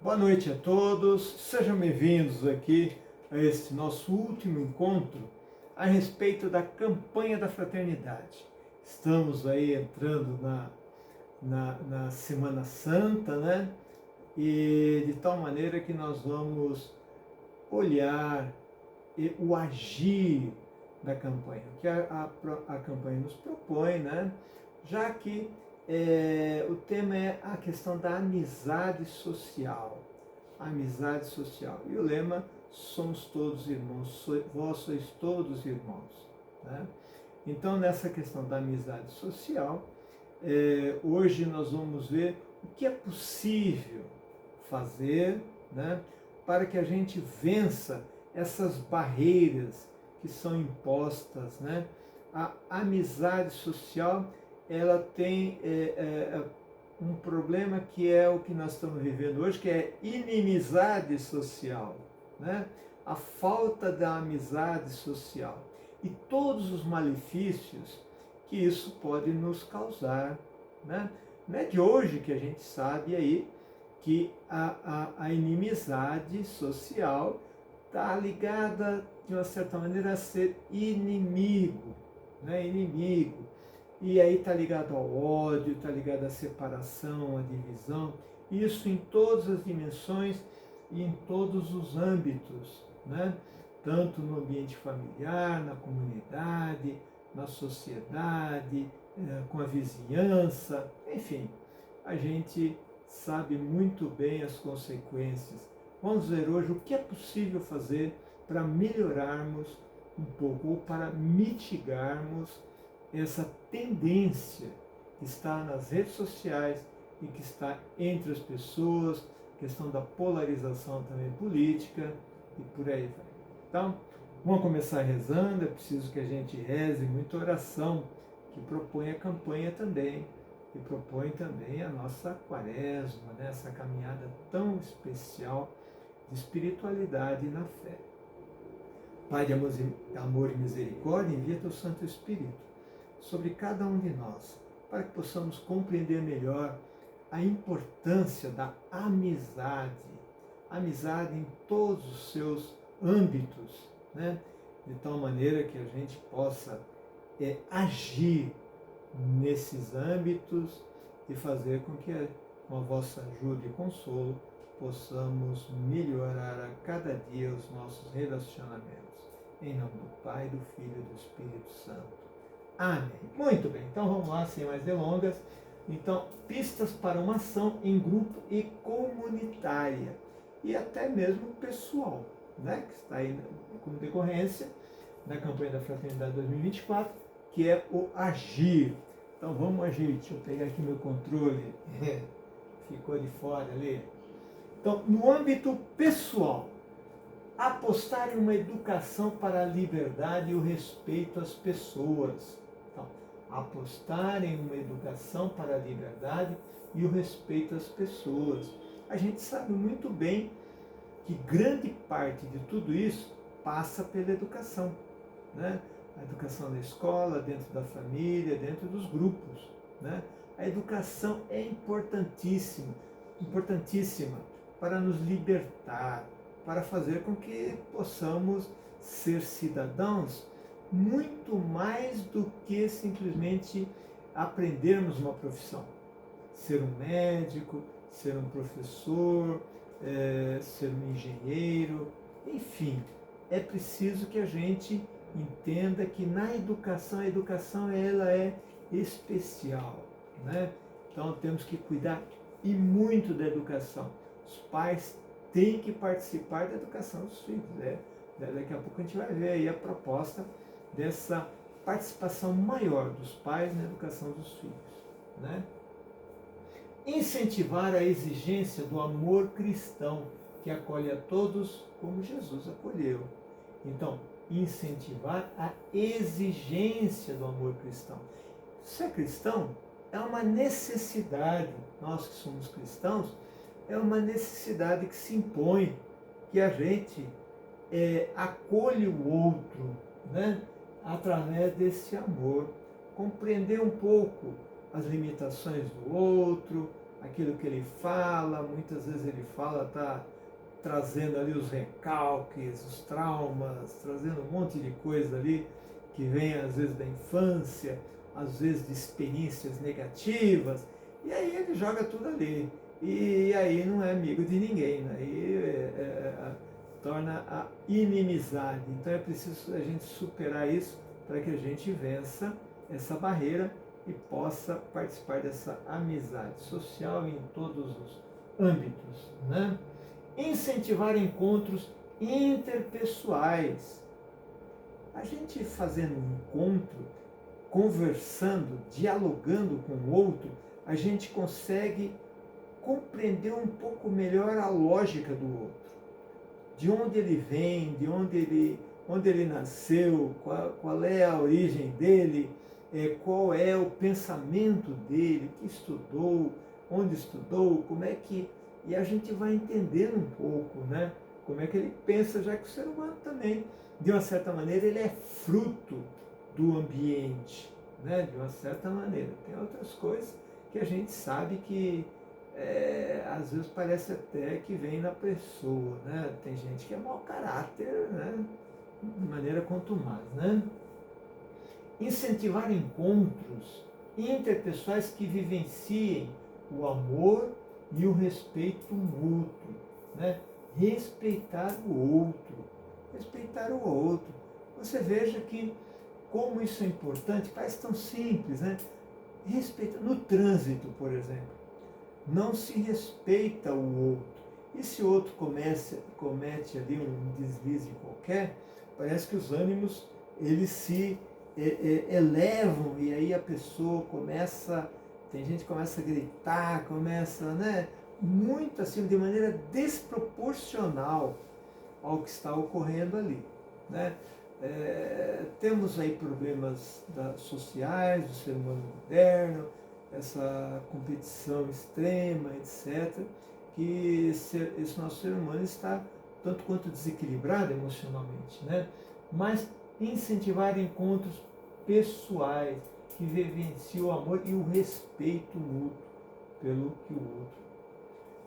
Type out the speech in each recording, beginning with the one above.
Boa noite a todos, sejam bem-vindos aqui a esse nosso último encontro a respeito da campanha da fraternidade. Estamos aí entrando na Semana Santa, né? E de tal maneira que nós vamos olhar o agir da campanha, o que a campanha nos propõe, né? Já que o tema é a questão da amizade social. Amizade social. E o lema, somos todos irmãos, vós sois todos irmãos. Né? Então, nessa questão da amizade social, hoje nós vamos ver o que é possível fazer, né, para que a gente vença essas barreiras que são impostas. Né? A amizade social, ela tem um problema que é o que nós estamos vivendo hoje, que é inimizade social, né? A falta da amizade social e todos os malefícios que isso pode nos causar. Né? Não é de hoje que a gente sabe aí que a inimizade social está ligada, de uma certa maneira, a ser inimigo, né? Inimigo. E aí está ligado ao ódio, está ligado à separação, à divisão, isso em todas as dimensões e em todos os âmbitos, né? Tanto no ambiente familiar, na comunidade, na sociedade, com a vizinhança, enfim, a gente sabe muito bem as consequências. Vamos ver hoje o que é possível fazer para melhorarmos um pouco, ou para mitigarmos essa tendência que está nas redes sociais e que está entre as pessoas, questão da polarização também política e por aí vai. Então, vamos começar rezando, é preciso que a gente reze muita oração, que propõe a campanha também, e propõe também a nossa quaresma, né? Essa caminhada tão especial de espiritualidade na fé. Pai de amor e misericórdia, envia teu Santo Espírito sobre cada um de nós, para que possamos compreender melhor a importância da amizade, amizade em todos os seus âmbitos, né? De tal maneira que a gente possa agir nesses âmbitos e fazer com que, com a vossa ajuda e consolo, possamos melhorar a cada dia os nossos relacionamentos. Em nome do Pai, do Filho e do Espírito Santo. Amém. Muito bem, então vamos lá, sem mais delongas. Então, pistas para uma ação em grupo e comunitária, e até mesmo pessoal, né? Que está aí como decorrência da campanha da Fraternidade 2024, que é o agir. Então vamos agir. Deixa eu pegar aqui meu controle. Ficou de fora ali. Então, no âmbito pessoal, apostar em uma educação para a liberdade e o respeito às pessoas. Então, apostar em uma educação para a liberdade e o respeito às pessoas. A gente sabe muito bem que grande parte de tudo isso passa pela educação, né? A educação na escola, dentro da família, dentro dos grupos, né? A educação é importantíssima, importantíssima para nos libertar, para fazer com que possamos ser cidadãos muito mais do que simplesmente aprendermos uma profissão. Ser um médico, ser um professor, ser um engenheiro, enfim, é preciso que a gente entenda que na educação, a educação ela é especial, né? Então temos que cuidar e muito da educação. Os pais têm que participar da educação dos filhos, né? Daqui a pouco a gente vai ver aí a proposta dessa participação maior dos pais na educação dos filhos, né? Incentivar a exigência do amor cristão, que acolhe a todos como Jesus acolheu. Então, incentivar a exigência do amor cristão. Ser cristão é uma necessidade, nós que somos cristãos, é uma necessidade que se impõe, que a gente acolhe o outro, né? Através desse amor, compreender um pouco as limitações do outro, aquilo que ele fala, muitas vezes ele fala, está trazendo ali os recalques, os traumas, trazendo um monte de coisa ali que vem às vezes da infância, às vezes de experiências negativas, e aí ele joga tudo ali. E aí não é amigo de ninguém, né? Aí torna a inimizade. Então é preciso a gente superar isso para que a gente vença essa barreira e possa participar dessa amizade social em todos os âmbitos, né? Incentivar encontros interpessoais. A gente fazendo um encontro, conversando, dialogando com o outro, a gente consegue compreender um pouco melhor a lógica do outro. De onde ele vem, onde ele nasceu, qual é a origem dele, qual é o pensamento dele, o que estudou, onde estudou, como é que... E a gente vai entendendo um pouco, né? Como é que ele pensa, já que o ser humano também, de uma certa maneira, ele é fruto do ambiente, né? De uma certa maneira. Tem outras coisas que a gente sabe que às vezes parece até que vem na pessoa, né? Tem gente que é mau caráter, né? De maneira contumaz, né? Incentivar encontros interpessoais que vivenciem o amor e o respeito mútuo, né? Respeitar o outro, respeitar o outro. Você veja que como isso é importante, parece tão simples, né? Respeito no trânsito, por exemplo. Não se respeita o outro. E se o outro comete ali um deslize qualquer, parece que os ânimos eles se elevam e aí a pessoa começa, tem gente que começa a gritar, começa, né, muito assim, de maneira desproporcional ao que está ocorrendo ali, né? Temos aí problemas sociais do ser humano moderno, essa competição extrema, etc., que esse nosso ser humano está tanto quanto desequilibrado emocionalmente, né? Mas incentivar encontros pessoais que vivenciam o amor e o respeito mútuo pelo que o outro.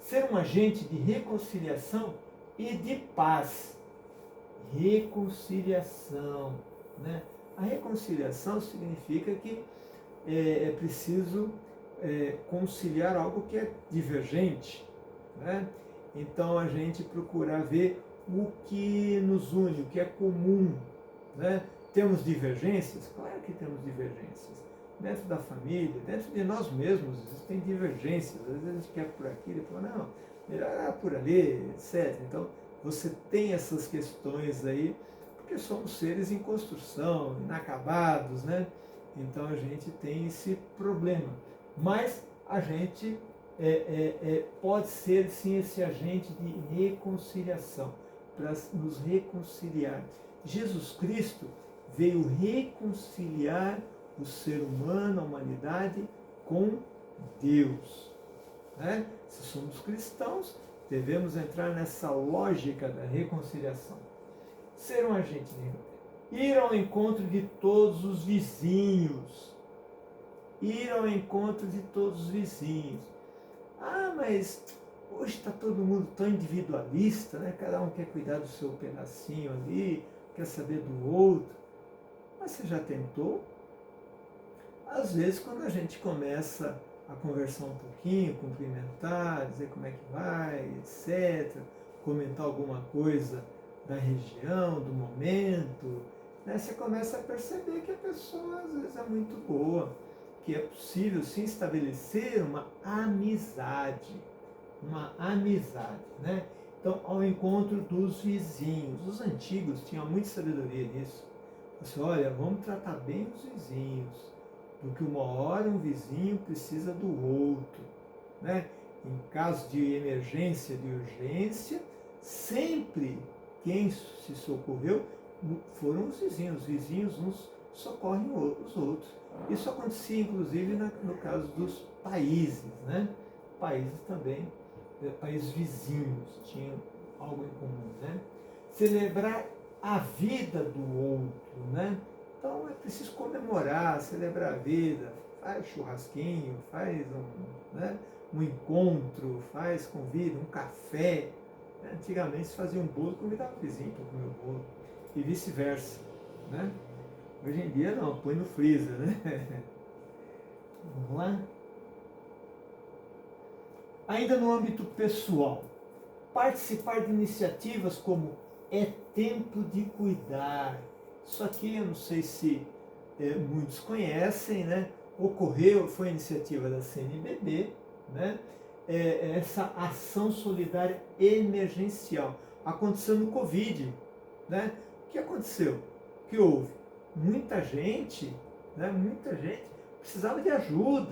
Ser um agente de reconciliação e de paz. Reconciliação, né? A reconciliação significa que é preciso conciliar algo que é divergente, né? Então a gente procura ver o que nos une, o que é comum, né? Temos divergências? Claro que temos divergências. Dentro da família, dentro de nós mesmos, existem divergências. Às vezes a gente quer por aqui, depois não, melhor por ali, etc. Então você tem essas questões aí, porque somos seres em construção, inacabados, né? Então a gente tem esse problema. Mas a gente pode ser sim esse agente de reconciliação, para nos reconciliar. Jesus Cristo veio reconciliar o ser humano, a humanidade, com Deus, né? Se somos cristãos, devemos entrar nessa lógica da reconciliação. Ser um agente de ir ao encontro de todos os vizinhos. Ir ao encontro de todos os vizinhos. Ah, mas hoje está todo mundo tão individualista, né? Cada um quer cuidar do seu pedacinho ali, quer saber do outro. Mas você já tentou? Às vezes, quando a gente começa a conversar um pouquinho, cumprimentar, dizer como é que vai, etc., comentar alguma coisa da região, do momento, né? Você começa a perceber que a pessoa às vezes é muito boa, que é possível sim estabelecer uma amizade, né? Então, ao encontro dos vizinhos. Os antigos tinham muita sabedoria nisso. Assim, olha, vamos tratar bem os vizinhos, porque uma hora um vizinho precisa do outro, né? Em caso de emergência, de urgência, sempre quem se socorreu foram os vizinhos uns socorrem os outros. Isso acontecia inclusive no caso dos países, né? Países também, países vizinhos, tinham algo em comum, né? Celebrar a vida do outro, né? Então é preciso comemorar, celebrar a vida, faz churrasquinho, faz um encontro, faz, convida, um café. Antigamente se fazia um bolo, convidava o vizinho para comer o bolo, e vice-versa, né? Hoje em dia não, põe no freezer, né? Vamos lá? Ainda no âmbito pessoal, participar de iniciativas como É Tempo de Cuidar. Isso aqui eu não sei se muitos conhecem, né? Ocorreu, foi iniciativa da CNBB, né? Essa ação solidária emergencial. Aconteceu no Covid, né? O que aconteceu? O que houve? Muita gente, né? Muita gente precisava de ajuda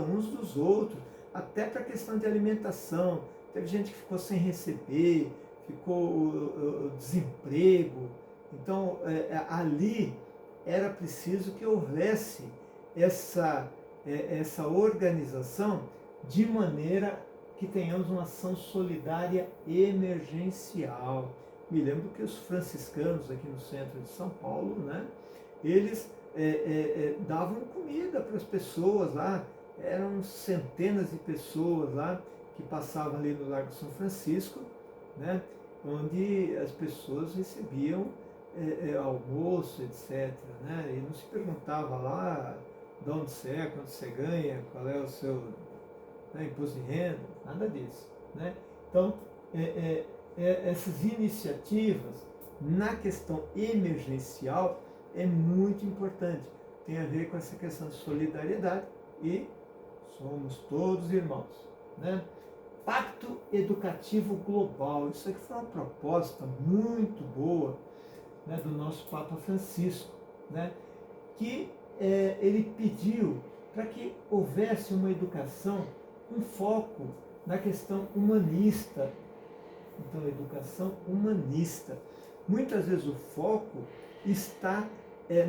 uns dos outros, até para a questão de alimentação. Teve gente que ficou sem receber, ficou desemprego. Então, ali era preciso que houvesse essa organização de maneira que tenhamos uma ação solidária emergencial. Me lembro que os franciscanos aqui no centro de São Paulo, né, eles davam comida para as pessoas lá, eram centenas de pessoas lá que passavam ali no Largo São Francisco, né, onde as pessoas recebiam almoço, etc. Né, e não se perguntava lá de onde você é, quanto você ganha, qual é o seu imposto de renda, nada disso. Né. Então, essas iniciativas na questão emergencial é muito importante. Tem a ver com essa questão de solidariedade e somos todos irmãos. Né? Pacto Educativo Global. Isso aqui foi uma proposta muito boa, né, do nosso Papa Francisco, né, que ele pediu para que houvesse uma educação com foco na questão humanista. Então, educação humanista. Muitas vezes o foco está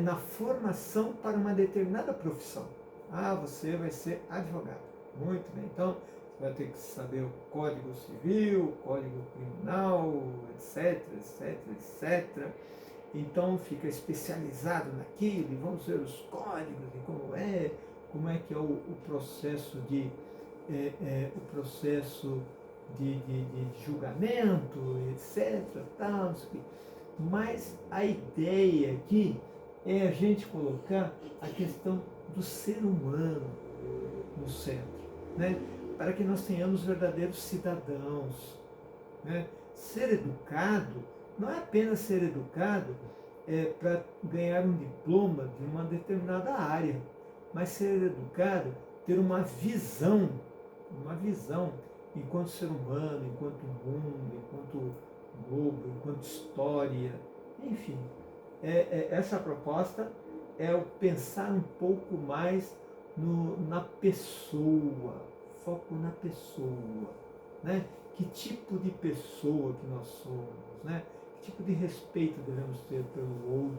na formação para uma determinada profissão. Ah, você vai ser advogado. Muito bem. Então, você vai ter que saber o Código Civil, o Código Criminal, etc, etc, etc. Então, fica especializado naquilo, e vamos ver os códigos, e como é que é o processo de julgamento, etc. Tal, mas a ideia aqui é a gente colocar a questão do ser humano no centro, né? Para que nós tenhamos verdadeiros cidadãos. Né? Ser educado não é apenas ser educado para ganhar um diploma de uma determinada área, mas ser educado, ter uma visão enquanto ser humano, enquanto mundo, enquanto globo, enquanto história, enfim. Essa proposta é o pensar um pouco mais na pessoa, foco na pessoa, né? Que tipo de pessoa que nós somos, né? Que tipo de respeito devemos ter pelo outro,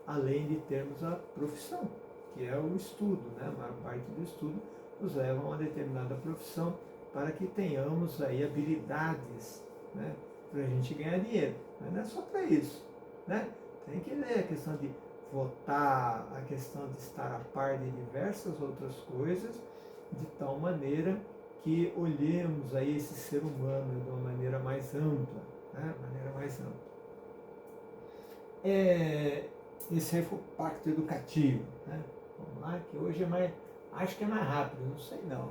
além de termos a profissão, que é o estudo, né? A maior parte do estudo nos leva a uma determinada profissão para que tenhamos aí habilidades, né? Para a gente ganhar dinheiro. Mas não é só para isso, né? Tem que ver a questão de votar, a questão de estar a par de diversas outras coisas, de tal maneira que olhemos aí esse ser humano de uma maneira mais ampla, né? Maneira mais ampla. Esse aí foi o Pacto Educativo, né? Vamos lá, que hoje acho que é mais rápido, não sei não.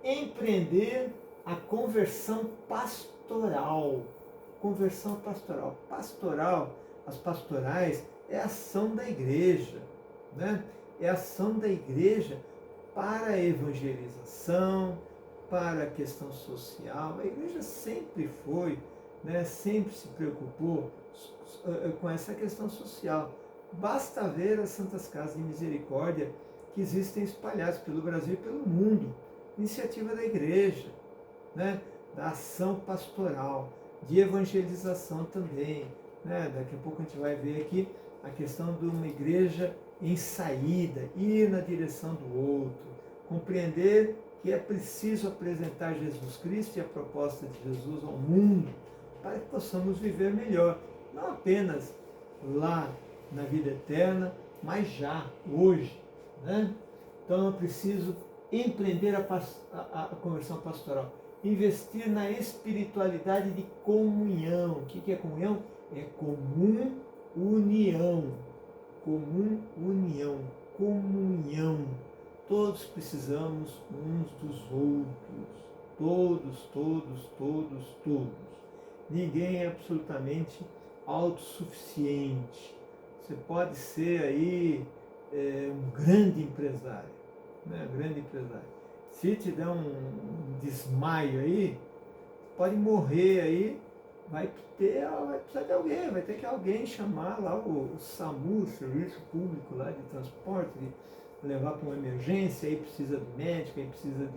Empreender a conversão pastoral. Conversão pastoral. As pastorais é a ação da igreja, né? É a ação da igreja para a evangelização, para a questão social. A igreja sempre foi, né? Sempre se preocupou com essa questão social. Basta ver as Santas Casas de Misericórdia que existem espalhadas pelo Brasil e pelo mundo. Iniciativa da igreja, né? Da ação pastoral, de evangelização também. Né? Daqui a pouco a gente vai ver aqui a questão de uma igreja em saída, ir na direção do outro, compreender que é preciso apresentar Jesus Cristo e a proposta de Jesus ao mundo para que possamos viver melhor, não apenas lá na vida eterna, mas já, hoje. Né? Então é preciso empreender a conversão pastoral, investir na espiritualidade de comunhão. O que é comunhão? É comum união. Comum união. Comunhão. Todos precisamos uns dos outros. Todos, todos, todos, todos. Ninguém é absolutamente autossuficiente. Você pode ser aí um grande empresário, né? Grande empresário. Se te der um desmaio aí, pode morrer aí, vai precisar de alguém, vai ter que alguém chamar lá o SAMU, o Serviço Público lá de Transporte, de levar para uma emergência, aí precisa de médico, aí precisa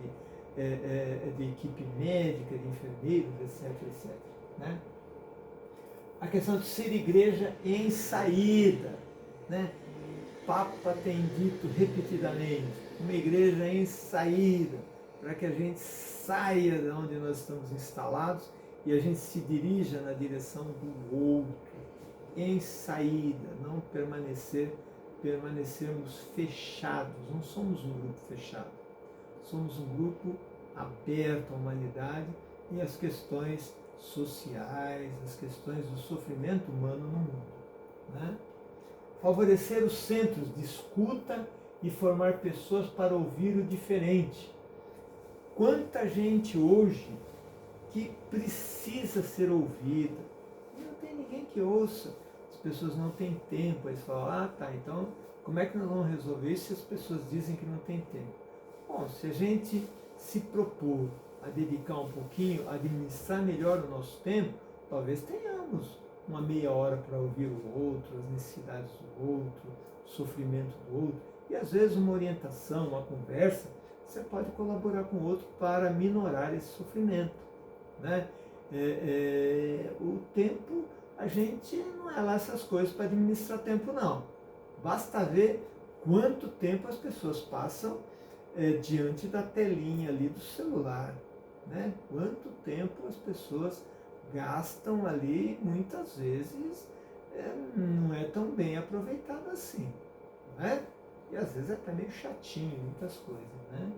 de equipe médica, de enfermeiros, etc, etc. Né? A questão de ser igreja em saída, né? Papa tem dito repetidamente, uma igreja em saída, para que a gente saia de onde nós estamos instalados e a gente se dirija na direção do outro, em saída, não permanecermos fechados. Não somos um grupo fechado, somos um grupo aberto à humanidade e às questões sociais, às questões do sofrimento humano no mundo, né? Favorecer os centros de escuta e formar pessoas para ouvir o diferente. Quanta gente hoje que precisa ser ouvida, e não tem ninguém que ouça, as pessoas não têm tempo, eles falam, ah tá, então como é que nós vamos resolver isso se as pessoas dizem que não tem tempo? Bom, se a gente se propor a dedicar um pouquinho, a administrar melhor o nosso tempo, talvez tenhamos uma meia hora para ouvir o outro, as necessidades do outro, o sofrimento do outro, e às vezes uma orientação, uma conversa, você pode colaborar com o outro para minorar esse sofrimento, né? O tempo, a gente não é lá essas coisas para administrar tempo, não. Basta ver quanto tempo as pessoas passam diante da telinha ali do celular, né? Quanto tempo as pessoas gastam ali, muitas vezes não é tão bem aproveitado assim, não é? E às vezes é até meio chatinho, muitas coisas, né?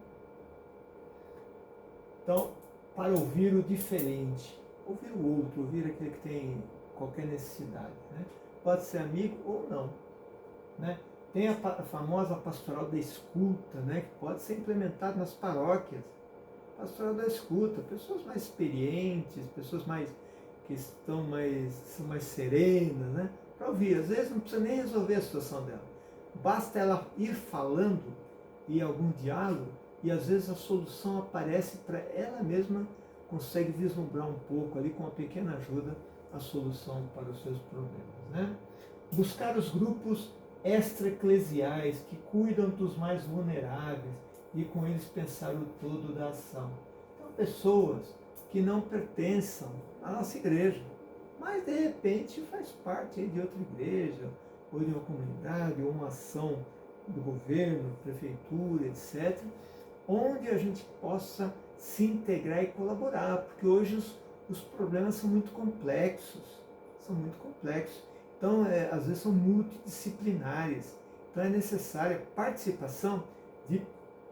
Então, para ouvir o diferente, ouvir o outro, ouvir aquele que tem qualquer necessidade, né? Pode ser amigo ou não, né? Tem a famosa pastoral da escuta, né? Que pode ser implementada nas paróquias. Pastoral da escuta, pessoas mais experientes, pessoas que são mais serenas, né? Para ouvir. Às vezes não precisa nem resolver a situação dela. Basta ela ir falando e algum diálogo, e às vezes a solução aparece para ela mesma, consegue vislumbrar um pouco ali, com uma pequena ajuda, a solução para os seus problemas, né? Buscar os grupos extra-eclesiais que cuidam dos mais vulneráveis e com eles pensar o todo da ação. Então, pessoas que não pertençam à nossa igreja, mas de repente faz parte de outra igreja, ou de uma comunidade, ou uma ação do governo, prefeitura, etc., onde a gente possa se integrar e colaborar, porque hoje os problemas são muito complexos, Então, às vezes são multidisciplinares, então é necessária a participação de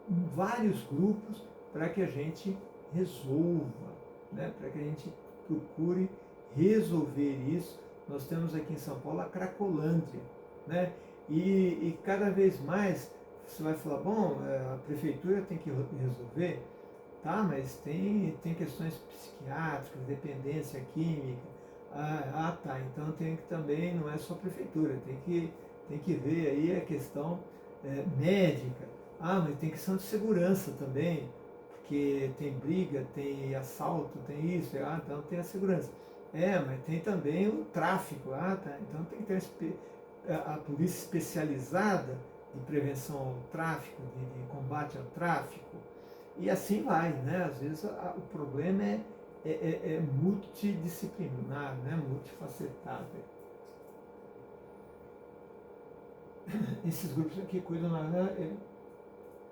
vários grupos para que a gente resolva, né? Para que a gente procure resolver isso. Nós temos aqui em São Paulo a Cracolândia, né? E cada vez mais você vai falar, bom, a prefeitura tem que resolver, tá, mas tem questões psiquiátricas, dependência química, tá, então tem que também, não é só a prefeitura, tem que ver aí a questão médica, mas tem questão de segurança também, porque tem briga, tem assalto, tem isso, então tem a segurança. Mas tem também o tráfico, tá, então tem que ter a polícia especializada de prevenção ao tráfico, de combate ao tráfico, e assim vai, né? Às vezes o problema é multidisciplinar, né? Multifacetado. Esses grupos aqui cuidam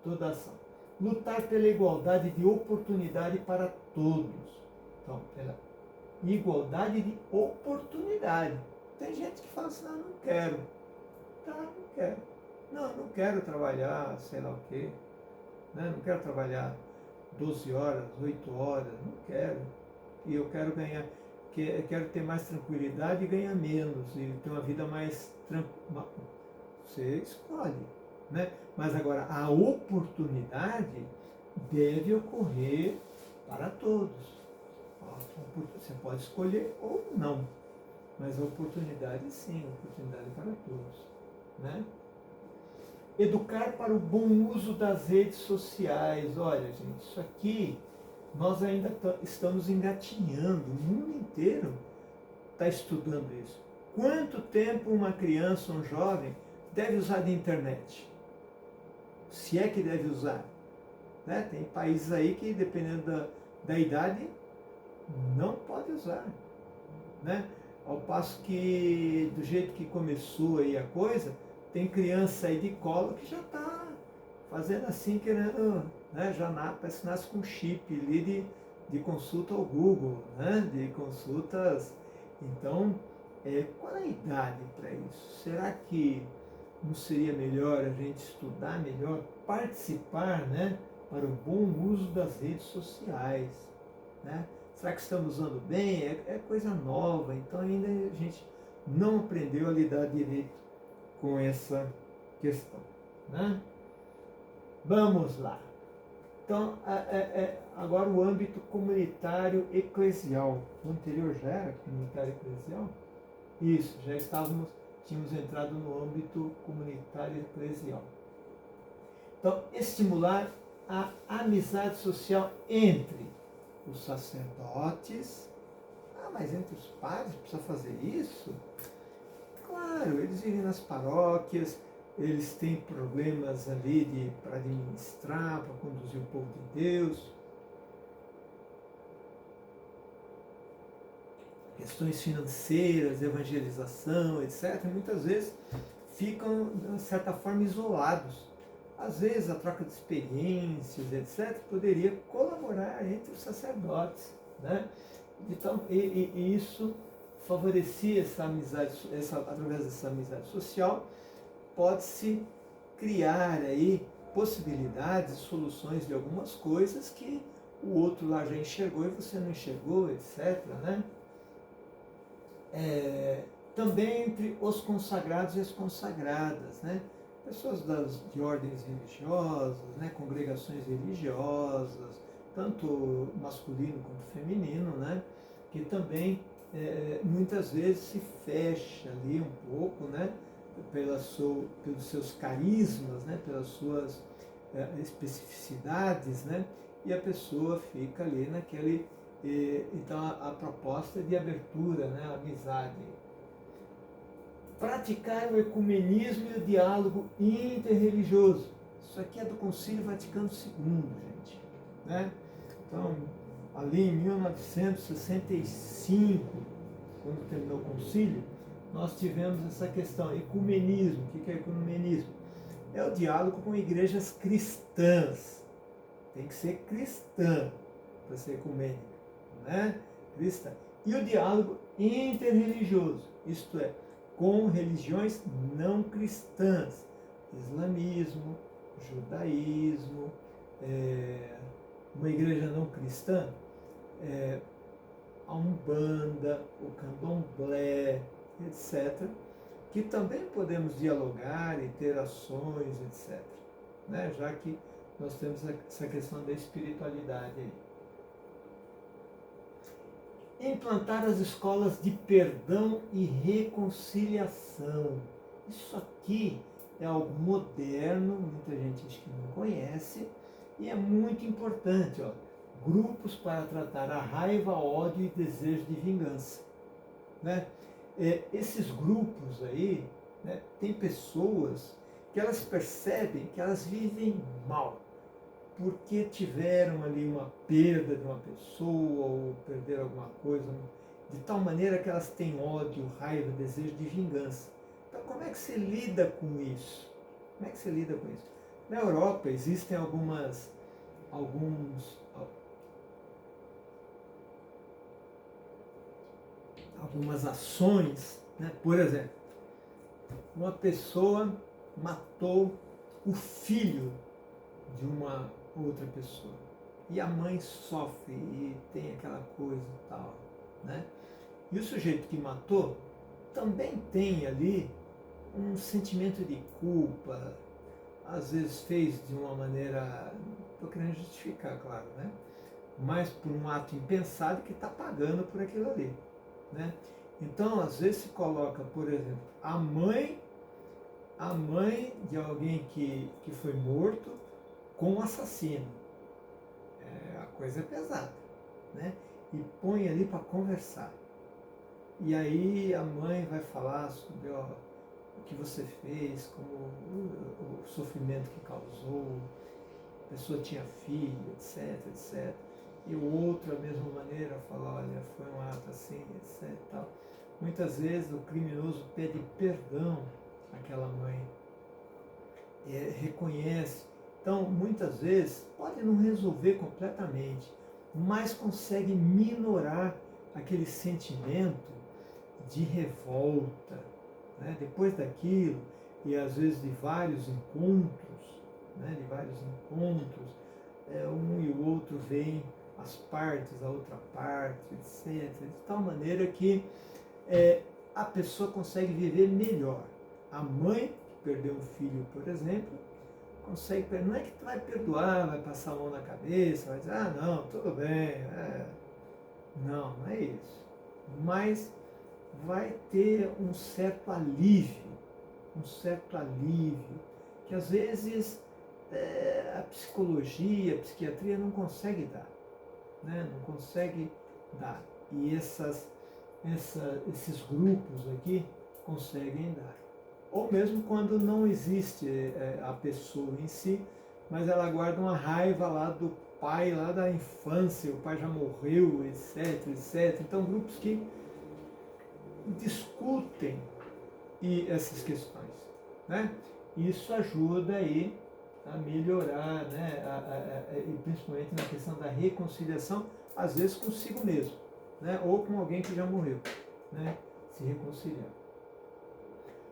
toda a ação. Lutar pela igualdade de oportunidade para todos. Então, pela igualdade de oportunidade. Tem gente que fala assim, não quero. Tá, não quero. Não quero trabalhar, sei lá o quê. né? Não quero trabalhar 12 horas, 8 horas, não quero. E eu quero ganhar, quero ter mais tranquilidade e ganhar menos, e ter uma vida mais tranquila. Você escolhe, né? Mas agora, a oportunidade deve ocorrer para todos. Você pode escolher ou não, mas a oportunidade sim, a oportunidade para todos, né? Educar para o bom uso das redes sociais. Olha, gente, isso aqui nós ainda estamos engatinhando, o mundo inteiro está estudando isso. Quanto tempo uma criança, um jovem, deve usar de internet? Se é que deve usar. Né? Tem países aí que, dependendo da idade, não pode usar. Né? Ao passo que, do jeito que começou aí a coisa, tem criança aí de colo que já está fazendo assim, querendo, né? Já parece que nasce com chip ali de consulta ao Google, né? De consultas. Então, qual é a idade para isso? Será que não seria melhor a gente estudar melhor, participar, né? Para o bom uso das redes sociais, né? Será que estamos usando bem? É coisa nova, então ainda a gente não aprendeu a lidar direito com essa questão, né? Vamos lá. Então, agora o âmbito comunitário eclesial. O anterior já era comunitário eclesial? Isso, tínhamos entrado no âmbito comunitário eclesial. Então, estimular a amizade social entre os sacerdotes. Ah, mas entre os padres precisa fazer isso? Claro, eles vivem nas paróquias, eles têm problemas ali para administrar, para conduzir o povo de Deus. Questões financeiras, evangelização, etc., muitas vezes ficam, de certa forma, isolados. Às vezes, a troca de experiências, etc., poderia colaborar entre os sacerdotes, né? Então, e isso favorecia essa amizade, através dessa amizade social, pode-se criar aí possibilidades, soluções de algumas coisas que o outro lá já enxergou e você não enxergou, etc., né? Também entre os consagrados e as consagradas, né? Pessoas de ordens religiosas, né? Congregações religiosas, tanto masculino quanto feminino, né? Que também muitas vezes se fecha ali um pouco, né? Pelos seus carismas, né? Pelas suas especificidades, né? E a pessoa fica ali naquele... Então a proposta é de abertura, né? A amizade. Praticar o ecumenismo e o diálogo interreligioso. Isso aqui é do Concílio Vaticano II, gente, né? Então, ali em 1965, quando terminou o concílio, nós tivemos essa questão, ecumenismo. O que é ecumenismo? É o diálogo com igrejas cristãs. Tem que ser cristã para ser ecumênica, né? Cristã. E o diálogo interreligioso, isto é, com religiões não cristãs, islamismo, judaísmo, uma igreja não cristã, a Umbanda, o Candomblé, etc., que também podemos dialogar e ter ações, etc., né? Já que nós temos essa questão da espiritualidade aí. Implantar as escolas de perdão e reconciliação. Isso aqui é algo moderno, muita gente acho que não conhece, e é muito importante. Ó, grupos para tratar a raiva, ódio e desejo de vingança. Né? Esses grupos aí, né, tem pessoas que elas percebem que elas vivem mal, porque tiveram ali uma perda de uma pessoa ou perderam alguma coisa, de tal maneira que elas têm ódio, raiva, desejo de vingança. Então, como é que se lida com isso? Como é que se lida com isso? Na Europa existem algumas ações, né? Por exemplo, uma pessoa matou o filho de uma outra pessoa. E a mãe sofre e tem aquela coisa e tal, né? E o sujeito que matou também tem ali um sentimento de culpa, às vezes fez de uma maneira, estou querendo justificar, claro, né? Mas por um ato impensado que está pagando por aquilo ali, né? Então, às vezes se coloca, por exemplo, a mãe de alguém que foi morto com um assassino. A coisa é pesada, né? E põe ali para conversar. E aí a mãe vai falar sobre o que você fez, como o sofrimento que causou, a pessoa tinha filho, etc, etc. E o outro, da mesma maneira, fala, olha, foi um ato assim, etc. Tal. Muitas vezes o criminoso pede perdão àquela mãe, reconhece. Então, muitas vezes, pode não resolver completamente, mas consegue minorar aquele sentimento de revolta, né? Depois daquilo, e às vezes de vários encontros, né? Um e o outro veem as partes, a outra parte, etc. De tal maneira que a pessoa consegue viver melhor. A mãe que perdeu um filho, por exemplo, consegue, não é que tu vai perdoar, vai passar a mão na cabeça, vai dizer, ah não, tudo bem, não, não é isso. Mas vai ter um certo alívio, que às vezes a psicologia, a psiquiatria não consegue dar, né? Não consegue dar. E esses grupos aqui conseguem dar. Ou mesmo quando não existe a pessoa em si, mas ela guarda uma raiva lá do pai, lá da infância, o pai já morreu, etc, etc. Então, grupos que discutem essas questões, né? Isso ajuda aí a melhorar, né? E principalmente na questão da reconciliação, às vezes consigo mesmo, né? Ou com alguém que já morreu, né? Se reconciliar.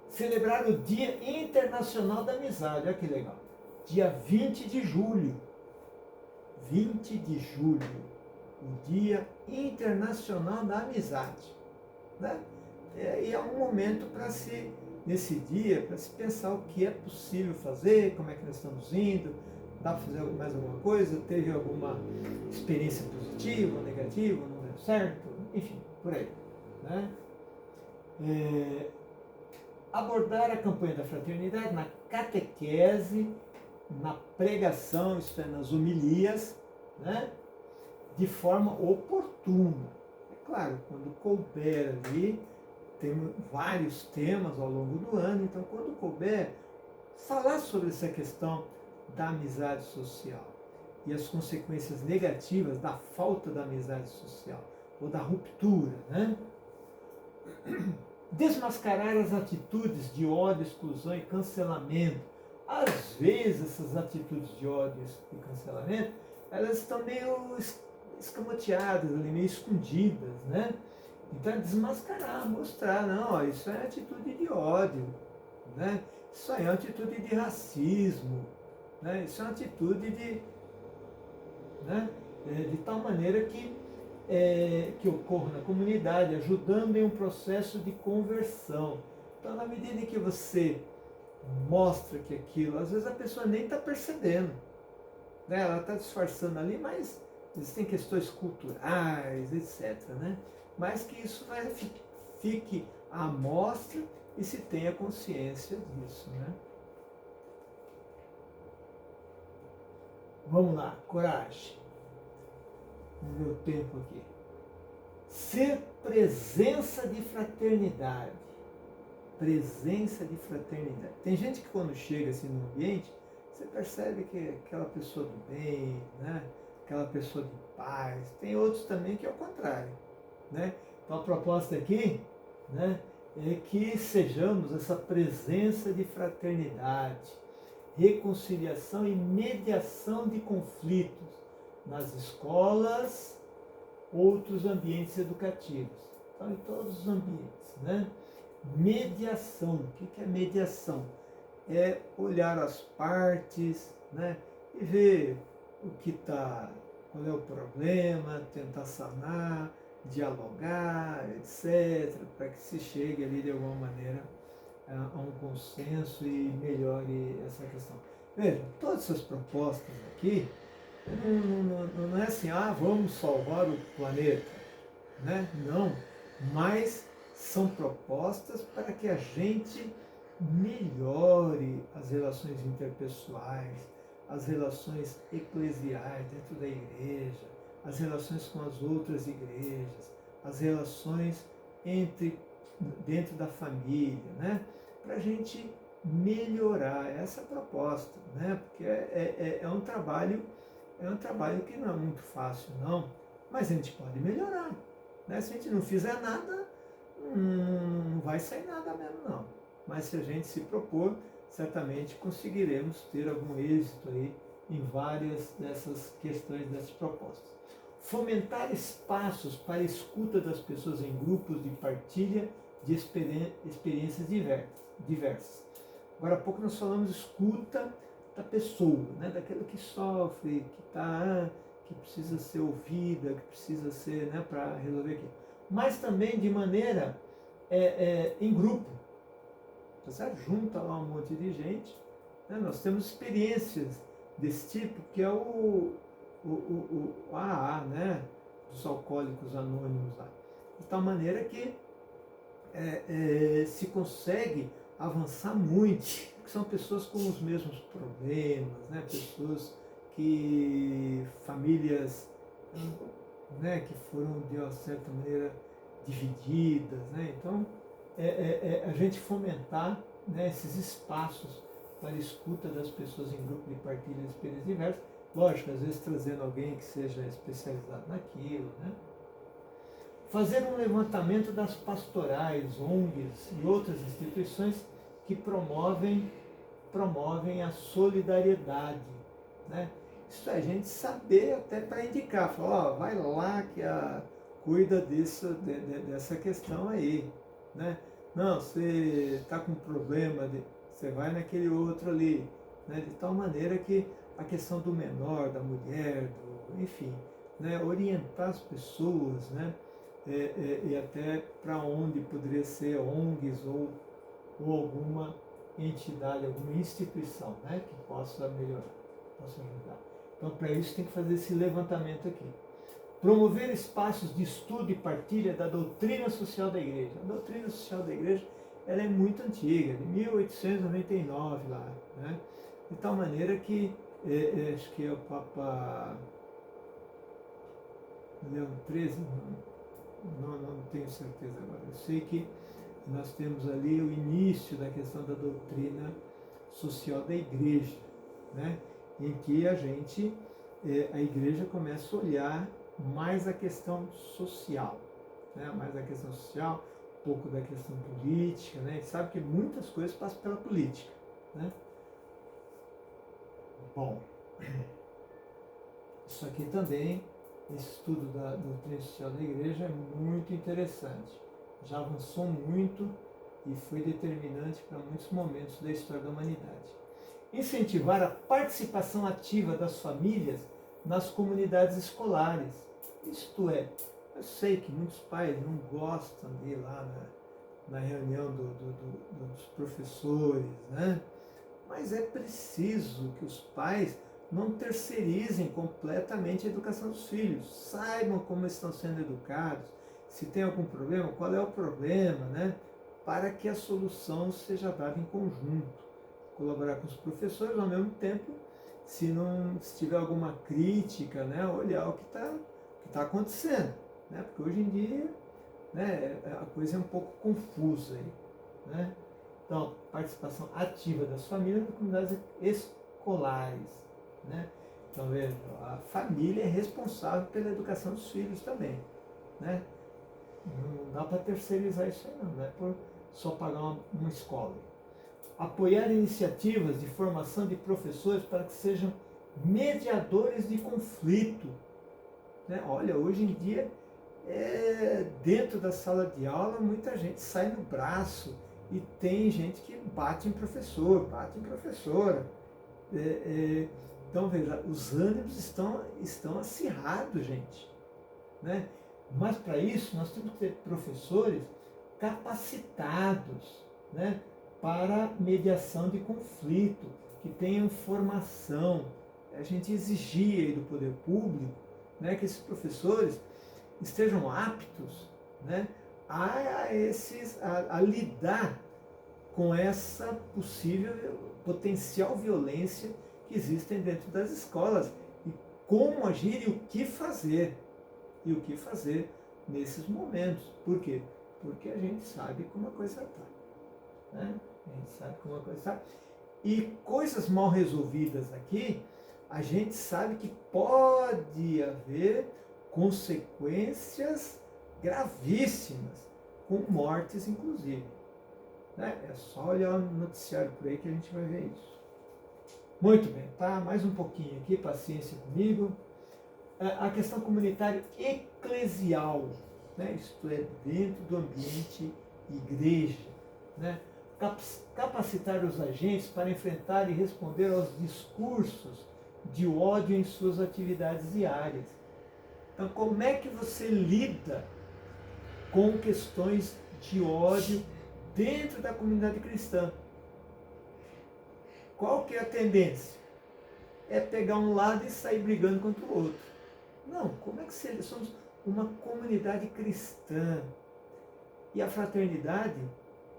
Celebrar o Dia Internacional da Amizade, olha que legal. Dia 20 de julho. 20 de julho, o Dia Internacional da Amizade, né? E é um momento para se, nesse dia, para se pensar o que é possível fazer, como é que nós estamos indo, dá para fazer mais alguma coisa, teve alguma experiência positiva ou negativa, não deu certo, enfim, por aí, né? Abordar a campanha da fraternidade na catequese, na pregação, isto é, nas homilias, né? De forma oportuna. É claro, quando couber ali, tem vários temas ao longo do ano, então quando couber, falar sobre essa questão da amizade social e as consequências negativas da falta da amizade social, ou da ruptura, né? Desmascarar as atitudes de ódio, exclusão e cancelamento. Às vezes essas atitudes de ódio e cancelamento, elas estão meio escamoteadas, meio escondidas, né? Então é desmascarar, mostrar, não, isso é atitude de ódio, né? Isso aí é uma atitude de racismo, né? Isso é uma atitude né? De tal maneira que ocorra na comunidade, ajudando em um processo de conversão. Então, na medida em que você mostra que aquilo, às vezes a pessoa nem está percebendo, né? Ela está disfarçando ali, mas existem questões culturais, etc, né? Mas que isso fique à mostra e se tenha consciência disso, né? Vamos lá, coragem. Vamos ver o tempo aqui. Ser presença de fraternidade. Presença de fraternidade. Tem gente que quando chega assim no ambiente, você percebe que é aquela pessoa do bem, né? Aquela pessoa de paz. Tem outros também que é o contrário, né? Então a proposta aqui, né, é que sejamos essa presença de fraternidade, reconciliação e mediação de conflitos nas escolas, outros ambientes educativos. Então, em todos os ambientes, né? Mediação. O que é mediação? É olhar as partes, né? E ver o que está, qual é o problema, tentar sanar, dialogar, etc., para que se chegue ali de alguma maneira a um consenso e melhore essa questão. Veja, todas essas propostas aqui não é assim, vamos salvar o planeta, né? Não, mas são propostas para que a gente melhore as relações interpessoais, as relações eclesiais dentro da igreja, as relações com as outras igrejas, as relações dentro da família, né? Para a gente melhorar essa proposta, né? Porque é um trabalho que não é muito fácil, não, mas a gente pode melhorar, né? Se a gente não fizer nada, não vai sair nada mesmo, não. Mas se a gente se propor, certamente conseguiremos ter algum êxito aí em várias dessas questões, dessas propostas. Fomentar espaços para a escuta das pessoas em grupos de partilha de experiências diversas. Agora há pouco nós falamos escuta da pessoa, né? Daquela que sofre, que precisa ser ouvida, que precisa ser, né, para resolver aquilo. Mas também de maneira em grupo, tá certo? Junta lá um monte de gente, né? Nós temos experiências desse tipo, que é o AA, né? Dos alcoólicos anônimos lá. De tal maneira que se consegue avançar muito, que são pessoas com os mesmos problemas, né? Pessoas famílias, né, que foram de uma certa maneira divididas, né? Então, a gente fomentar, né, esses espaços para a escuta das pessoas em grupo de partilha de experiências diversas, lógico, às vezes trazendo alguém que seja especializado naquilo, né? Fazer um levantamento das pastorais, ONGs e outras instituições que promovem a solidariedade, né? Isso é a gente saber até para indicar, falar, vai lá que cuida dessa questão aí, né? Não, você está com problema, você vai naquele outro ali, né? De tal maneira que a questão do menor, da mulher, enfim, né? Orientar as pessoas, né? E até para onde poderia ser ONGs ou alguma entidade, alguma instituição, né, que possa melhorar, possa ajudar. Então, para isso tem que fazer esse levantamento aqui. Promover espaços de estudo e partilha da doutrina social da Igreja. A doutrina social da Igreja, ela é muito antiga, de 1899 lá, né? De tal maneira que, acho que é o Papa Leão XIII, não tenho certeza agora. Eu sei que nós temos ali o início da questão da doutrina social da Igreja, né? Em que a Igreja começa a olhar mais a questão social, né? Mais a questão social, um pouco da questão política, né? A gente sabe que muitas coisas passam pela política, né? Bom, isso aqui também, esse estudo da doutrina social da Igreja é muito interessante. Já avançou muito e foi determinante para muitos momentos da história da humanidade. Incentivar a participação ativa das famílias nas comunidades escolares. Isto é, eu sei que muitos pais não gostam de ir lá na reunião dos professores, né? Mas é preciso que os pais não terceirizem completamente a educação dos filhos. Saibam como estão sendo educados, se tem algum problema, qual é o problema, né? Para que a solução seja dada em conjunto. Colaborar com os professores, ao mesmo tempo, se tiver alguma crítica, né? Olhar o que tá acontecendo, né? Porque hoje em dia, né, a coisa é um pouco confusa aí, né? Então, participação ativa das famílias nas comunidades escolares, né? Então, veja, a família é responsável pela educação dos filhos também, né? Não dá para terceirizar isso aí, não é por só pagar uma escola. Apoiar iniciativas de formação de professores para que sejam mediadores de conflito, né? Olha, hoje em dia, dentro da sala de aula, muita gente sai no braço e tem gente que bate em professor, bate em professora. Então, veja, os ânimos estão acirrados, gente. Né? Mas, para isso, nós temos que ter professores capacitados, né, para mediação de conflito, que tenham formação. A gente exigia aí do poder público, né, que esses professores estejam aptos, né, a lidar com essa possível, potencial violência que existem dentro das escolas, e como agir e o que fazer. E o que fazer nesses momentos. Por quê? Porque a gente sabe como a coisa está. Né? A gente sabe como a coisa está. E coisas mal resolvidas aqui, a gente sabe que pode haver consequências gravíssimas, com mortes inclusive. Né? É só olhar no noticiário por aí que a gente vai ver isso. Muito bem, tá? Mais um pouquinho aqui, paciência comigo. A questão comunitária eclesial, né? Isto é, dentro do ambiente igreja. Né? Capacitar os agentes para enfrentar e responder aos discursos de ódio em suas atividades diárias. Então, como é que você lida com questões de ódio dentro da comunidade cristã? Qual que é a tendência? É pegar um lado e sair brigando contra o outro. Não, como é que somos uma comunidade cristã? E a fraternidade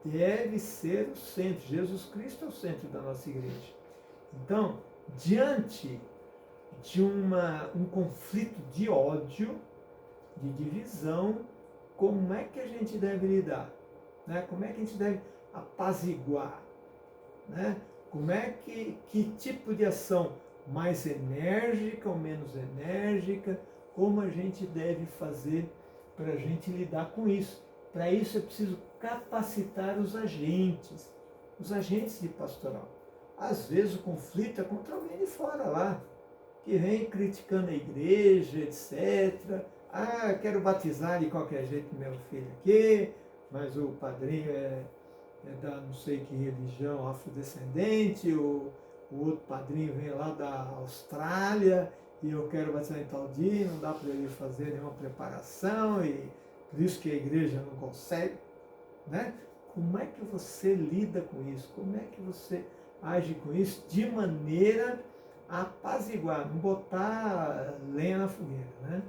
deve ser o centro. Jesus Cristo é o centro da nossa igreja. Então, diante de um conflito de ódio, de divisão, como é que a gente deve lidar? Né? Como é que a gente deve apaziguar? Né? Que tipo de ação mais enérgica ou menos enérgica, como a gente deve fazer para a gente lidar com isso? Para isso é preciso capacitar os agentes de pastoral. Às vezes o conflito é contra alguém de fora lá, que vem criticando a igreja, etc. Ah, quero batizar de qualquer jeito meu filho aqui, mas o padrinho é da não sei que religião afrodescendente, o outro padrinho vem lá da Austrália e eu quero batizar em tal dia, não dá para ele fazer nenhuma preparação e por isso que a igreja não consegue. Né? Como é que você lida com isso? Como é que você age com isso de maneira a apaziguar, não botar lenha na fogueira? Né?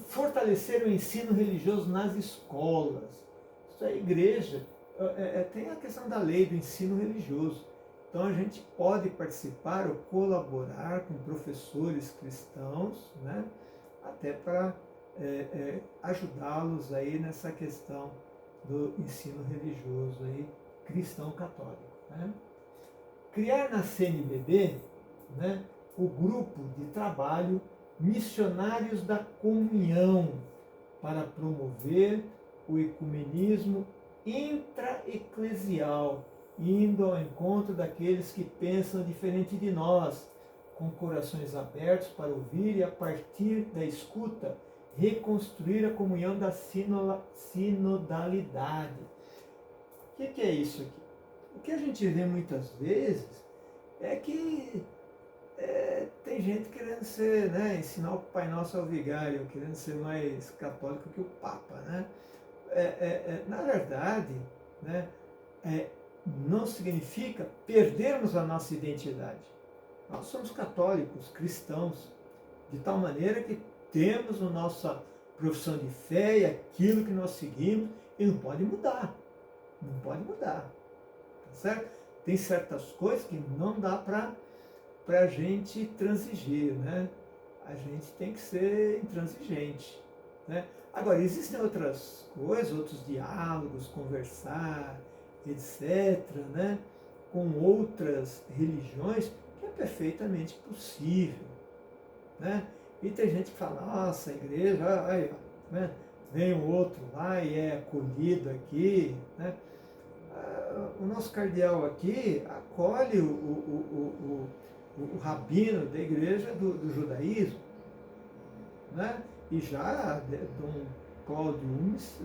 Fortalecer o ensino religioso nas escolas. Isso é igreja. Tem a questão da lei do ensino religioso. Então a gente pode participar ou colaborar com professores cristãos, né, até para ajudá-los aí nessa questão do ensino religioso aí, cristão católico. Né? Criar na CNBB, né, o grupo de trabalho Missionários da Comunhão, para promover o ecumenismo intra-eclesial, indo ao encontro daqueles que pensam diferente de nós, com corações abertos para ouvir e, a partir da escuta, reconstruir a comunhão da sinodalidade. O que é isso aqui? O que a gente vê muitas vezes é que tem gente querendo ser, né, ensinar o Pai Nosso ao vigário, querendo ser mais católico que o Papa. Né? Na verdade, né, não significa perdermos a nossa identidade. Nós somos católicos, cristãos, de tal maneira que temos a nossa profissão de fé e aquilo que nós seguimos, e não pode mudar. Não pode mudar. Tá certo? Tem certas coisas que não dá para a gente transigir, né? A gente tem que ser intransigente. Né? Agora, existem outras coisas, outros diálogos, conversar, etc., né? Com outras religiões, que é perfeitamente possível. Né? E tem gente que fala, nossa, a igreja, aí, né? Vem um outro lá e é acolhido aqui. Né? O nosso cardeal aqui acolhe o rabino da igreja do judaísmo. Né? E já Dom Cláudio Umes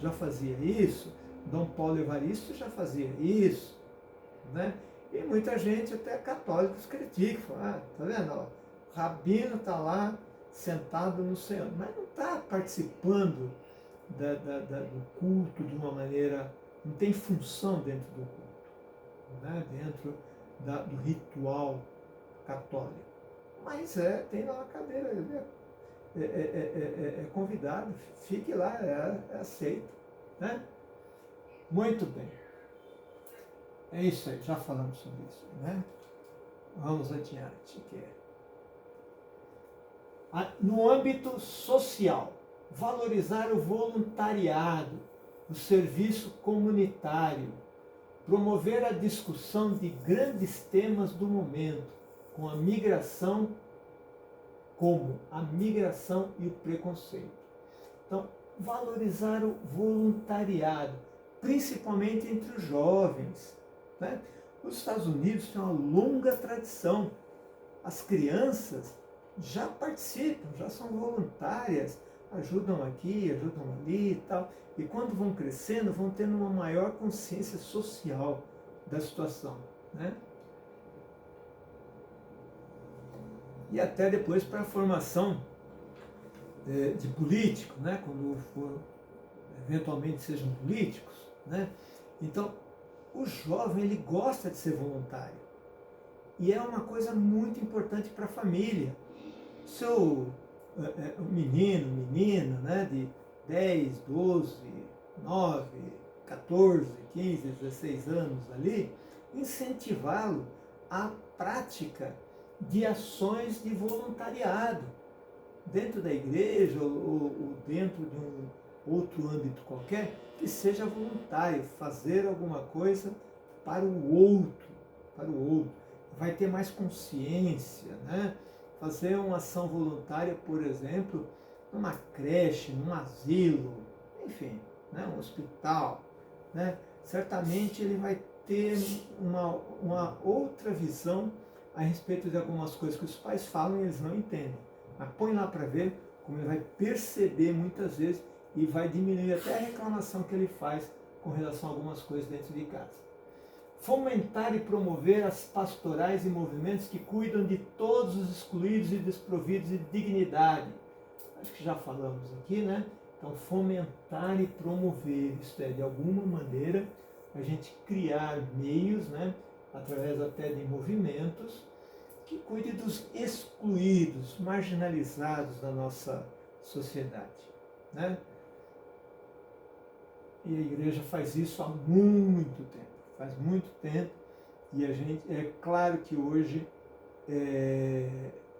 já fazia isso, Dom Paulo Evaristo já fazia isso. Né? E muita gente, até católicos, critica, fala, tá vendo? Ó, o rabino está lá sentado no Senhor, mas não está participando do culto de uma maneira, não tem função dentro do culto, né? Dentro do ritual católico. Mas tem lá uma cadeira, ele é convidado, fique lá, é aceito. Né? Muito bem. É isso aí, já falamos sobre isso. Né? Vamos adiante. No âmbito social, valorizar o voluntariado, o serviço comunitário, promover a discussão de grandes temas do momento, como a migração e o preconceito. Então, valorizar o voluntariado, principalmente entre os jovens. Né? Os Estados Unidos têm uma longa tradição. As crianças já participam, já são voluntárias, ajudam aqui, ajudam ali e tal. E quando vão crescendo, vão tendo uma maior consciência social da situação. Né? E até depois para a formação de político, né? Quando eventualmente sejam políticos. Né? Então, o jovem ele gosta de ser voluntário. E é uma coisa muito importante para a família. Seu menino, menina, né, de 10, 12, 9, 14, 15, 16 anos ali, incentivá-lo à prática de ações de voluntariado, dentro da igreja ou dentro de um outro âmbito qualquer, que seja voluntário, fazer alguma coisa para o outro. Vai ter mais consciência, né? Fazer uma ação voluntária, por exemplo, numa creche, num asilo, enfim, né? Um hospital, né? Certamente ele vai ter uma outra visão a respeito de algumas coisas que os pais falam e eles não entendem. Mas põe lá para ver como ele vai perceber muitas vezes e vai diminuir até a reclamação que ele faz com relação a algumas coisas dentro de casa. Fomentar e promover as pastorais e movimentos que cuidam de todos os excluídos e desprovidos de dignidade. Acho que já falamos aqui, né? Então, fomentar e promover, isto é, de alguma maneira, a gente criar meios, né? Através até de movimentos, que cuide dos excluídos, marginalizados da nossa sociedade. Né? E a igreja faz isso há muito tempo, e a gente, é claro que hoje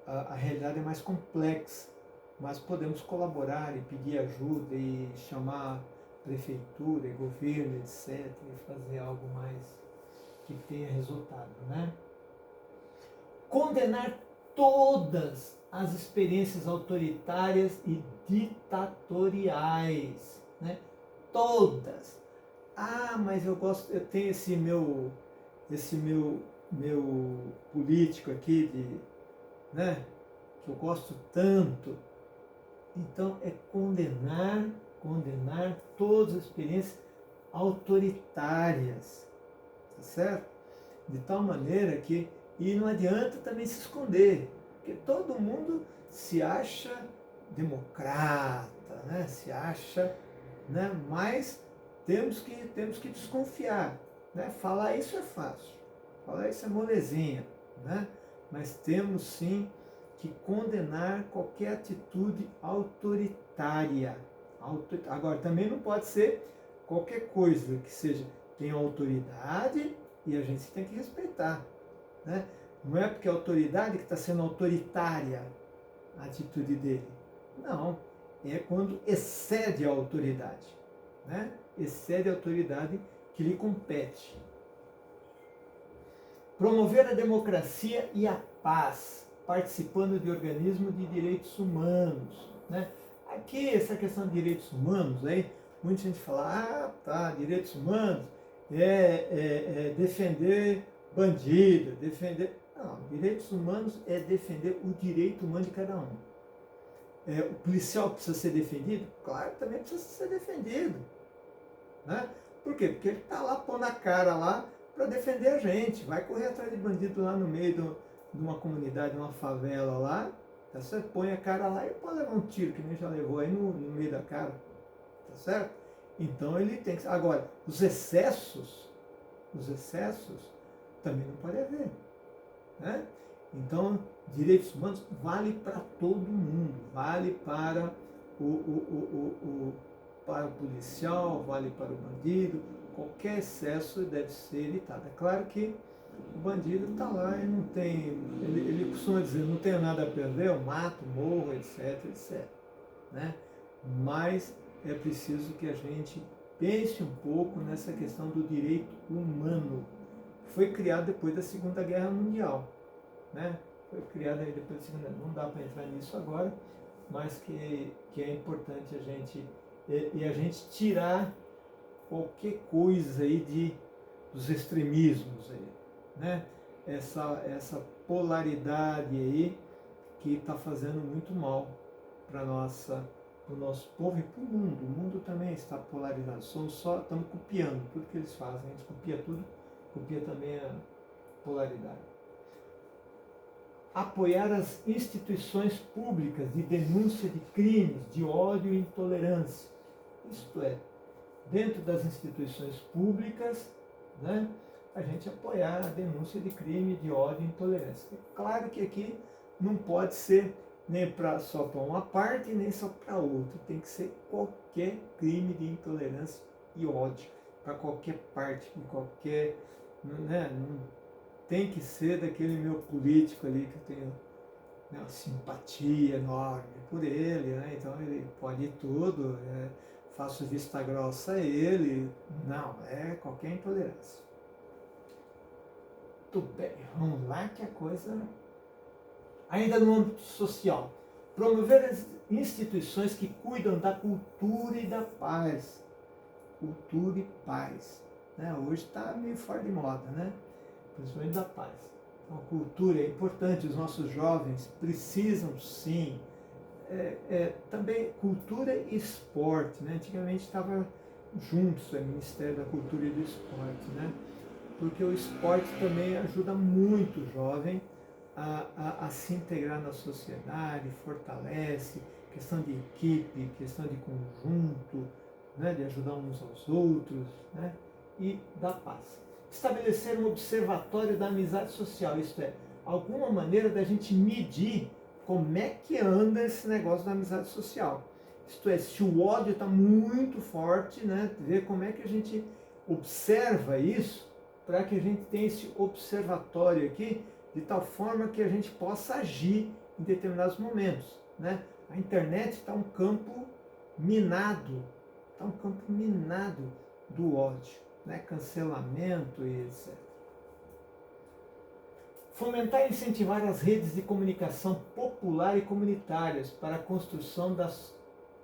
a realidade é mais complexa, mas podemos colaborar e pedir ajuda e chamar prefeitura e governo, etc., e fazer algo mais que tenha resultado. Né? Condenar todas as experiências autoritárias e ditatoriais, né? Todas. Mas eu tenho esse meu político aqui né? Que eu gosto tanto. Então é condenar todas as experiências autoritárias, tá certo? De tal maneira que e não adianta também se esconder, porque todo mundo se acha democrata, né? Se acha, né? Mas temos que desconfiar. Né? Falar isso é fácil, falar isso é molezinha, né? Mas temos sim que condenar qualquer atitude autoritária. Agora, também não pode ser qualquer coisa que seja, tem autoridade e a gente tem que respeitar. Né? Não é porque é a autoridade que está sendo autoritária a atitude dele. Não, é quando excede a autoridade. Né? Excede a autoridade que lhe compete. Promover a democracia e a paz, participando de organismos de direitos humanos. Né? Aqui, essa questão de direitos humanos, aí, muita gente fala, direitos humanos é defender bandido, defender... Não, direitos humanos é defender o direito humano de cada um. O policial precisa ser defendido? Claro, também precisa ser defendido. Né? Por quê? Porque ele está lá pondo a cara lá para defender a gente. Vai correr atrás de bandido lá no meio de uma comunidade, de uma favela lá, tá certo? Põe a cara lá e pode levar um tiro, que nem já levou aí no meio da cara, tá certo? Então ele tem que... Agora, os excessos também não pode haver, né? Então, direitos humanos vale para todo mundo, vale para para o policial, vale para o bandido, qualquer excesso deve ser evitado. É claro que o bandido está lá e não tem, ele costuma dizer, não tenho nada a perder, eu mato, morro, etc, etc. Né? Mas é preciso que a gente pense um pouco nessa questão do direito humano. Foi criado depois da Segunda Guerra Mundial. Né? Foi criado aí depois da Segunda Guerra. Não dá para entrar nisso agora, mas que é importante a gente a gente tirar qualquer coisa aí dos extremismos aí, né? Essa polaridade aí que está fazendo muito mal para o nosso povo e para o mundo. O mundo também está polarizado. Estamos copiando tudo que eles fazem. A gente copia tudo, copia também a polaridade. Apoiar as instituições públicas de denúncia de crimes, de ódio e intolerância. Isto é, dentro das instituições públicas, né, a gente apoiar a denúncia de crime, de ódio e intolerância. É claro que aqui não pode ser nem só para uma parte, nem só para outra. Tem que ser qualquer crime de intolerância e ódio, para qualquer parte, em qualquer... Né, não tem que ser daquele meu político ali que eu tenho, né, uma simpatia enorme por ele, né, então ele pode ir tudo, faço vista grossa a ele. Não, é qualquer intolerância. Tudo bem, vamos lá que a coisa... Ainda no âmbito social, promover as instituições que cuidam da cultura e da paz. Cultura e paz. Né? Hoje está meio fora de moda, né? Principalmente da paz. Então, a cultura é importante, os nossos jovens precisam sim. Também cultura e esporte. Né? Antigamente estava juntos, o Ministério da Cultura e do Esporte. Né? Porque o esporte também ajuda muito o jovem a se integrar na sociedade, fortalece, questão de equipe, questão de conjunto, né, de ajudar uns aos outros, né, e da paz. Estabelecer um observatório da amizade social, isto é, alguma maneira da gente medir como é que anda esse negócio da amizade social. Isto é, se o ódio está muito forte, né, ver como é que a gente observa isso, para que a gente tenha esse observatório aqui, de tal forma que a gente possa agir em determinados momentos. Né? A internet está um campo minado, do ódio, né? Cancelamento e etc. Fomentar e incentivar as redes de comunicação popular e comunitárias para a construção das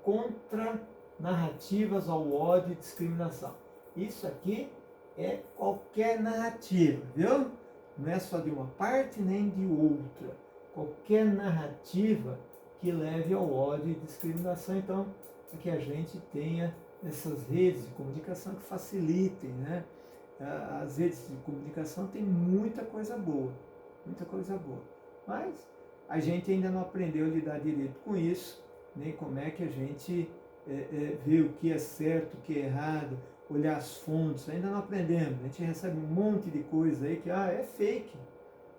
contranarrativas ao ódio e discriminação. Isso aqui é qualquer narrativa, viu? Não é só de uma parte nem de outra. Qualquer narrativa que leve ao ódio e discriminação. Então, para que a gente tenha essas redes de comunicação que facilitem, né? As redes de comunicação têm muita coisa boa, mas a gente ainda não aprendeu a lidar direito com isso, nem como é que a gente vê o que é certo, o que é errado, olhar as fontes, ainda não aprendemos. A gente recebe um monte de coisa aí que é fake,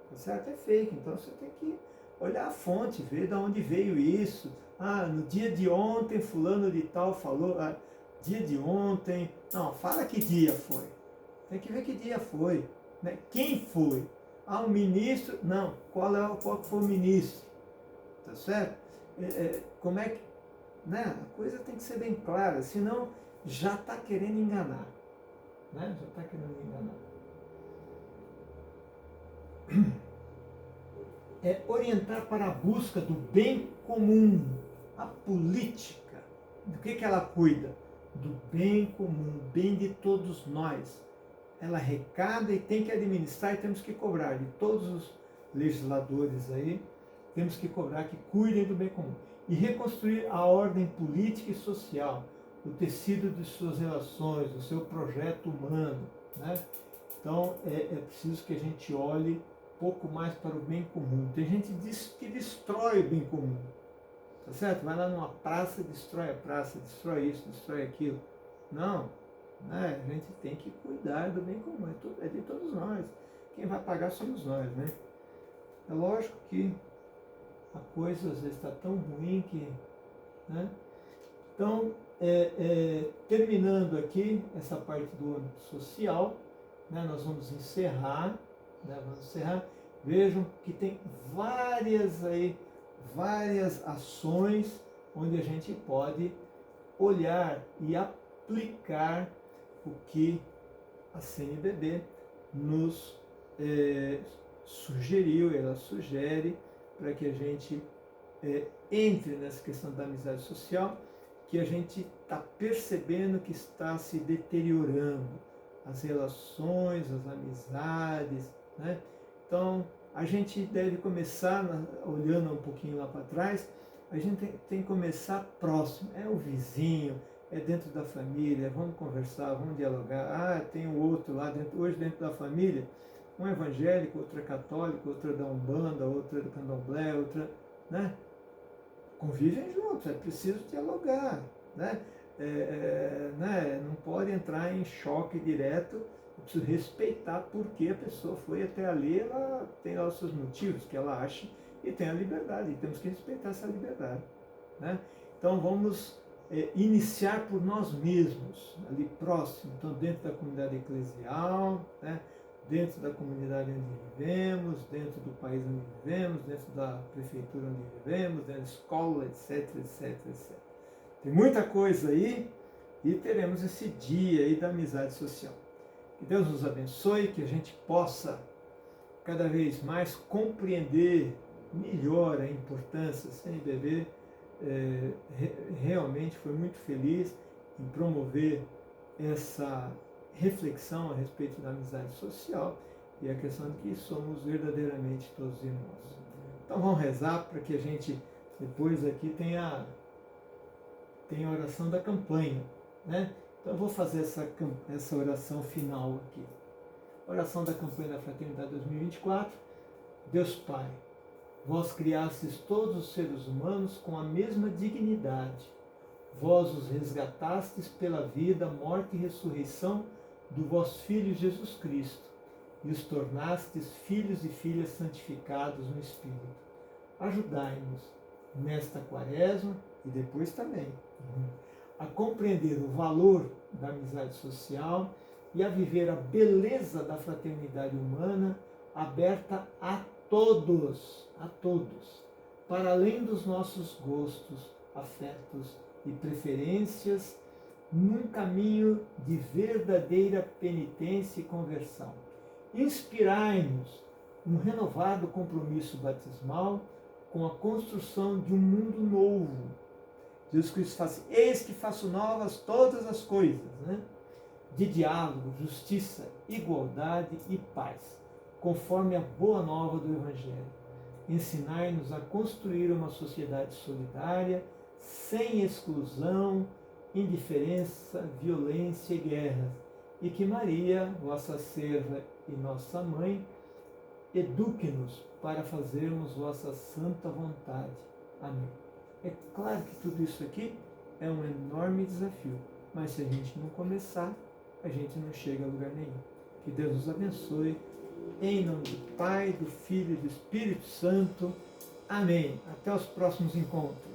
tá certo? É fake, então você tem que olhar a fonte, ver de onde veio isso. No dia de ontem fulano de tal falou, dia de ontem, não, fala que dia foi, tem que ver que dia foi, né? Quem foi? Um ministro, não, qual foi o ministro, tá certo? Como é que, né? A coisa tem que ser bem clara, senão já está querendo enganar, né? Já está querendo enganar. Orientar para a busca do bem comum, a política. Do que ela cuida? Do bem comum, bem de todos nós. Ela arrecada e tem que administrar e temos que cobrar de todos os legisladores aí, temos que cobrar que cuidem do bem comum. E reconstruir a ordem política e social, o tecido de suas relações, do seu projeto humano. Né? Então é preciso que a gente olhe um pouco mais para o bem comum. Tem gente que destrói o bem comum, tá certo? Vai lá numa praça, destrói a praça, destrói isso, destrói aquilo. Não, né? A gente tem que cuidar do bem comum, é de todos nós. Quem vai pagar somos nós, né? É lógico que a coisa às vezes está tão ruim que, né? Então, terminando aqui essa parte do âmbito social, né, nós vamos encerrar, né, Vejam que tem várias ações onde a gente pode olhar e aplicar o que a CNBB nos sugeriu, ela sugere para que a gente entre nessa questão da amizade social, que a gente está percebendo que está se deteriorando as relações, as amizades, né? Então, a gente deve começar, olhando um pouquinho lá para trás, a gente tem que começar próximo, é o vizinho, é dentro da família, vamos conversar, vamos dialogar. Tem o outro lá dentro, hoje dentro da família, um evangélico, outro é católico, outro é da Umbanda, outro é do Candomblé, outra, né? Convivem juntos, é preciso dialogar, né? Não pode entrar em choque direto, é preciso respeitar porque a pessoa foi até ali, ela tem lá os seus motivos que ela acha e tem a liberdade, e temos que respeitar essa liberdade, né? Então vamos iniciar por nós mesmos, ali próximo, então dentro da comunidade eclesial, né? Dentro da comunidade onde vivemos, dentro do país onde vivemos, dentro da prefeitura onde vivemos, dentro da escola, etc, etc, etc. Tem muita coisa aí e teremos esse dia aí da amizade social. Que Deus nos abençoe, que a gente possa cada vez mais compreender melhor a importância. A CNBB realmente foi muito feliz em promover essa reflexão a respeito da amizade social e a questão de que somos verdadeiramente todos irmãos. Então vamos rezar para que a gente depois aqui tenha a oração da campanha, né? Então eu vou fazer essa oração final aqui. Oração da campanha da Fraternidade 2024. Deus Pai, vós criastes todos os seres humanos com a mesma dignidade. Vós os resgatastes pela vida, morte e ressurreição do vosso Filho Jesus Cristo, e os tornastes filhos e filhas santificados no Espírito. Ajudai-nos nesta quaresma e depois também a compreender o valor da amizade social e a viver a beleza da fraternidade humana aberta a todos, para além dos nossos gostos, afetos e preferências, num caminho de verdadeira penitência e conversão. Inspirai-nos um renovado compromisso batismal com a construção de um mundo novo. Jesus Cristo fala assim, eis que faço novas todas as coisas, né? De diálogo, justiça, igualdade e paz, conforme a boa nova do Evangelho. Ensinai-nos a construir uma sociedade solidária, sem exclusão, indiferença, violência e guerras, e que Maria, vossa serva e nossa mãe, eduque-nos para fazermos vossa santa vontade. Amém. É claro que tudo isso aqui é um enorme desafio, mas se a gente não começar, a gente não chega a lugar nenhum. Que Deus nos abençoe, em nome do Pai, do Filho e do Espírito Santo. Amém. Até os próximos encontros.